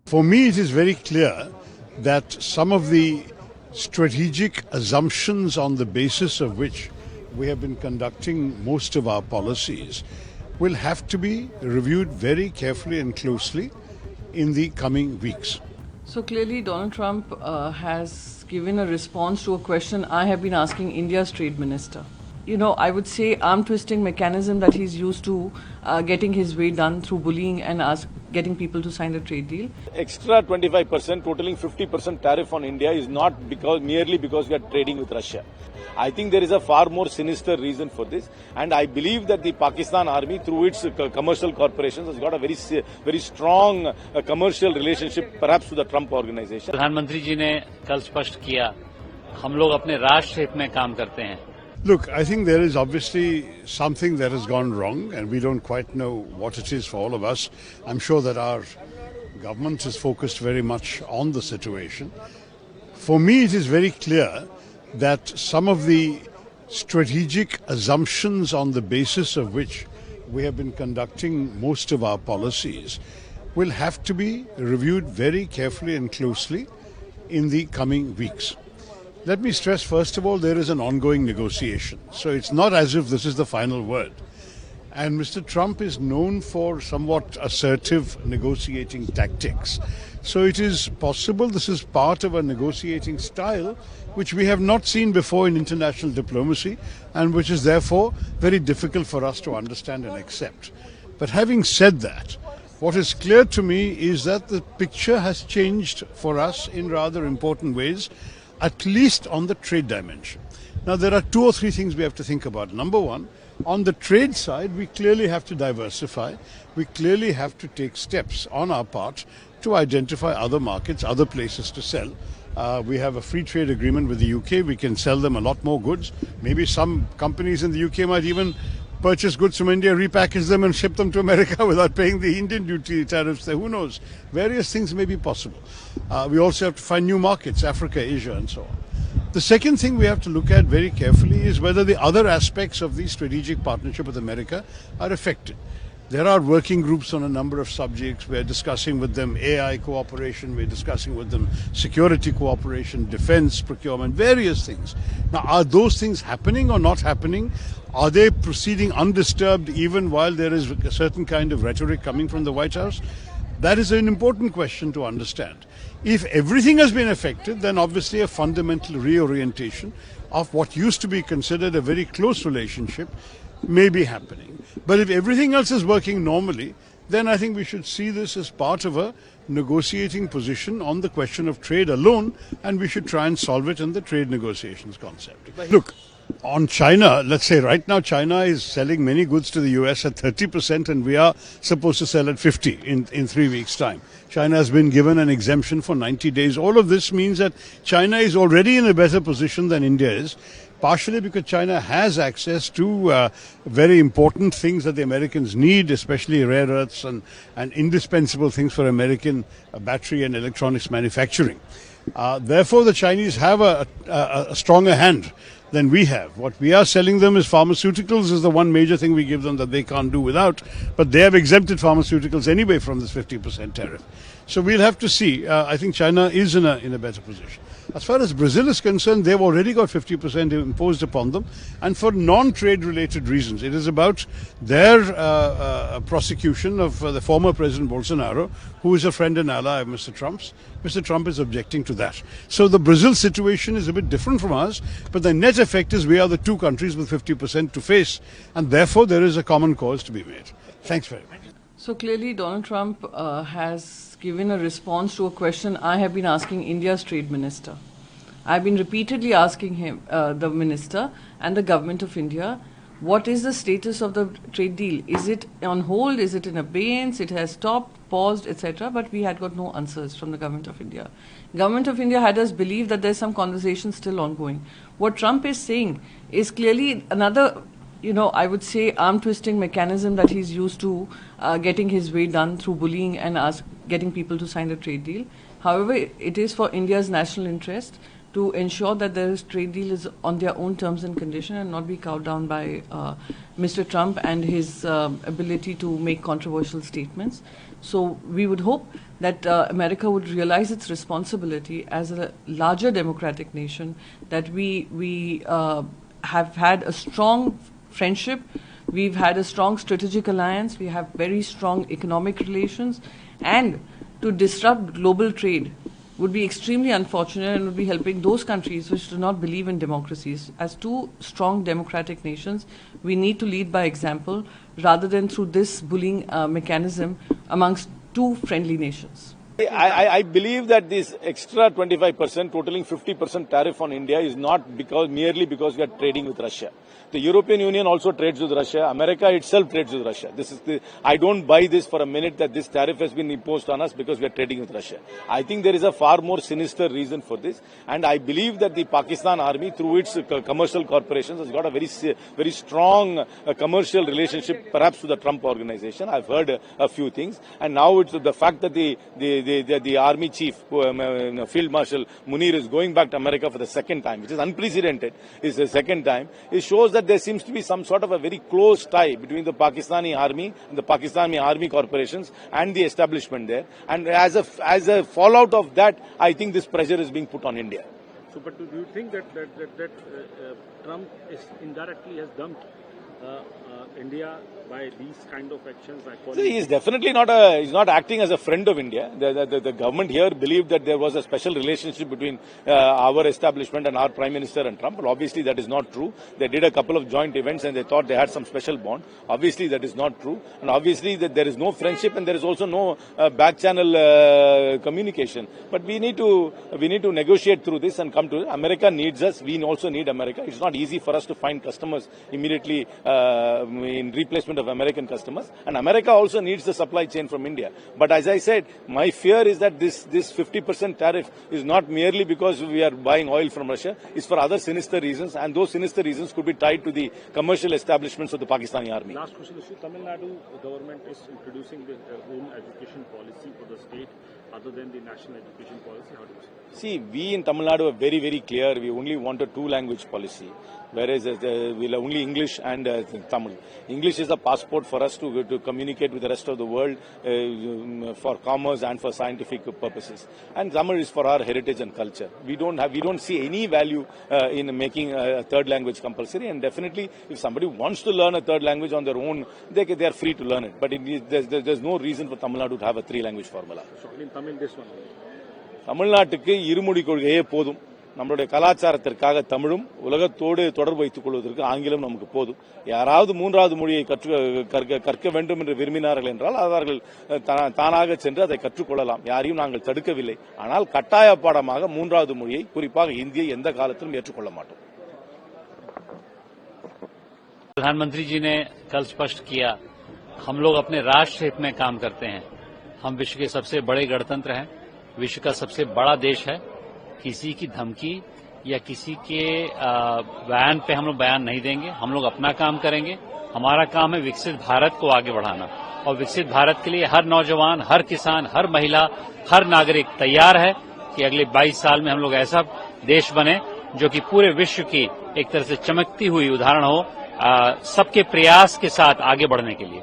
For me, it is very clear that some of the strategic assumptions on the basis of which we have been conducting most of our policies will have to be reviewed very carefully and closely in the coming weeks. So clearly, Donald Trump has given a response to a question I have been asking India's trade minister. I would say arm twisting mechanism that he's used to getting his way done through bullying and getting people to sign a trade deal. Extra 25%, totaling 50% tariff on India is not merely because we are trading with Russia. I think there is a far more sinister reason for this, and I believe that the Pakistan army, through its commercial corporations, has got a very strong commercial relationship, perhaps to the Trump organization. प्रधानमंत्री जी ने कल स्पष्ट किया, हम लोग अपने राष्ट्र हित में काम करते हैं. Look, I think there is obviously something that has gone wrong, and we don't quite know what it is for all of us. I'm sure that our government is focused very much on the situation. For me, it is very clear that some of the strategic assumptions on the basis of which we have been conducting most of our policies will have to be reviewed very carefully and closely in the coming weeks. Let me stress, first of all, there is an ongoing negotiation. So it's not as if this is the final word. And Mr. Trump is known for somewhat assertive negotiating tactics. So it is possible this is part of a negotiating style which we have not seen before in international diplomacy, and which is therefore very difficult for us to understand and accept. But having said that, what is clear to me is that the picture has changed for us in rather important ways, at least on the trade dimension. Now, there are two or three things we have to think about. Number one, on the trade side, we clearly have to diversify. We clearly have to take steps on our part to identify other markets, other places to sell. We have a free trade agreement with the UK. We can sell them a lot more goods. Maybe some companies in the UK might even purchase goods from India, repackage them and ship them to America without paying the Indian duty tariffs there. Who knows? Various things may be possible. We also have to find new markets, Africa, Asia, and so on. The second thing we have to look at very carefully is whether the other aspects of the strategic partnership with America are affected. There are working groups on a number of subjects. We're discussing with them AI cooperation, we're discussing with them security cooperation, defense procurement, various things. Now, are those things happening or not happening? Are they proceeding undisturbed even while there is a certain kind of rhetoric coming from the White House? That is an important question to understand. If everything has been affected, then obviously a fundamental reorientation of what used to be considered a very close relationship may be happening. But if everything else is working normally, then I think we should see this as part of a negotiating position on the question of trade alone, and we should try and solve it in the trade negotiations concept. Look, on China, let's say right now China is selling many goods to the US at 30%, and we are supposed to sell at 50 in 3 weeks' time. China has been given an exemption for 90 days. All of this means that China is already in a better position than India is, partially because China has access to very important things that the Americans need, especially rare earths and indispensable things for American battery and electronics manufacturing. Therefore, the Chinese have a stronger hand than we have. What we are selling them is pharmaceuticals is the one major thing we give them that they can't do without, but they have exempted pharmaceuticals anyway from this 50% tariff. So we'll have to see. I think China is in a better position. As far as Brazil is concerned, they've already got 50% imposed upon them, and for non-trade related reasons. It is about their prosecution of the former President Bolsonaro, who is a friend and ally of Mr. Trump's. Mr. Trump is objecting to that. So the Brazil situation is a bit different from ours, but the net effect is we are the two countries with 50% to face, and therefore there is a common cause to be made. Thanks very much. So clearly, Donald Trump has given a response to a question I have been asking India's trade minister. I've been repeatedly asking him, the minister and the government of India, what is the status of the trade deal? Is it on hold? Is it in abeyance? It has stopped, paused, etc. But we had got no answers from the government of India. Government of India had us believe that there's some conversation still ongoing. What Trump is saying is clearly another, I would say arm twisting mechanism that he's used to getting his way done through bullying and getting people to sign a trade deal. However, it is for India's national interest to ensure that the trade deal is on their own terms and conditions and not be cowed down by Mr. Trump and his ability to make controversial statements. So we would hope that America would realize its responsibility as a larger democratic nation, that we have had a strong friendship, we've had a strong strategic alliance, we have very strong economic relations, and to disrupt global trade would be extremely unfortunate and would be helping those countries which do not believe in democracies. As two strong democratic nations, we need to lead by example rather than through this bullying mechanism amongst two friendly nations. I believe that this extra 25%, totaling 50% tariff on India is not merely because we are trading with Russia. The European Union also trades with Russia. America itself trades with Russia. I don't buy this for a minute that this tariff has been imposed on us because we are trading with Russia. I think there is a far more sinister reason for this, and I believe that the Pakistan army, through its commercial corporations, has got a very strong commercial relationship, perhaps with the Trump organization. I've heard a few things, and now it's the fact that the army chief, Field Marshal Munir, is going back to America for the second time, which is unprecedented. It's the second time. It shows that there seems to be some sort of a very close tie between the Pakistani army and the Pakistani army corporations and the establishment there. And as a fallout of that, I think this pressure is being put on India. So, but do you think that Trump indirectly has dumped India by these kind of actions? He is definitely he's not acting as a friend of India. The government here believed that there was a special relationship between our establishment and our Prime Minister and Trump. But obviously that is not true. They did a couple of joint events and they thought they had some special bond. Obviously that is not true. And obviously that there is no friendship and there is also no back channel communication. But we need to negotiate through this and come to it. America needs us. We also need America. It's not easy for us to find customers immediately in replacement of American customers, and America also needs the supply chain from India. But as I said, my fear is that this 50% tariff is not merely because we are buying oil from Russia, it's for other sinister reasons, and those sinister reasons could be tied to the commercial establishments of the Pakistani army. Last question is, Tamil Nadu government is introducing their own education policy for the state other than the national education policy. How do you see? See, we in Tamil Nadu are very, very clear. We only want a two-language policy, whereas we'll only English and Tamil. English is a passport for us to communicate with the rest of the world for commerce and for scientific purposes. And Tamil is for our heritage and culture. We don't see any value in making a third language compulsory. And definitely, if somebody wants to learn a third language on their own, they are free to learn it. But there's no reason for Tamil Nadu to have a three-language formula. So in Tamil, this one. தமிழ்நாட்டுக்கு இருமொழி கொள்கையே போதும். நம்மளுடைய கலாச்சாரத்திற்காக தமிழும் உலகத்தோடு தொடர்பு வைத்துக் கொள்வதற்கு ஆங்கிலம் நமக்கு போதும். யாராவது மூன்றாவது மொழியை கற்க வேண்டும் என்று விரும்பினார்கள் என்றால் அவர்கள் தானாக சென்று அதை கற்றுக்கொள்ளலாம். யாரையும் நாங்கள் தடுக்கவில்லை. ஆனால் கட்டாய பாடமாக மூன்றாவது மொழியை, குறிப்பாக हिंदी எந்த காலத்திலும் ஏற்றுக்கொள்ள மாட்டோம். प्रधानमंत्री जी ने कल स्पष्ट किया, हम लोग अपने राष्ट्र हित में काम करते हैं. हम विश्व के सबसे बड़े गणतंत्र हैं, विश्व का सबसे बड़ा देश है. किसी की धमकी या किसी के बयान पे हम लोग बयान नहीं देंगे. हम लोग अपना काम करेंगे. हमारा काम है विकसित भारत को आगे बढ़ाना, और विकसित भारत के लिए हर नौजवान, हर किसान, हर महिला, हर नागरिक तैयार है कि अगले 22 साल में हम लोग ऐसा देश बने जो कि पूरे विश्व की एक तरह से चमकती हुई उदाहरण हो सबके प्रयास के साथ आगे बढ़ने के लिए.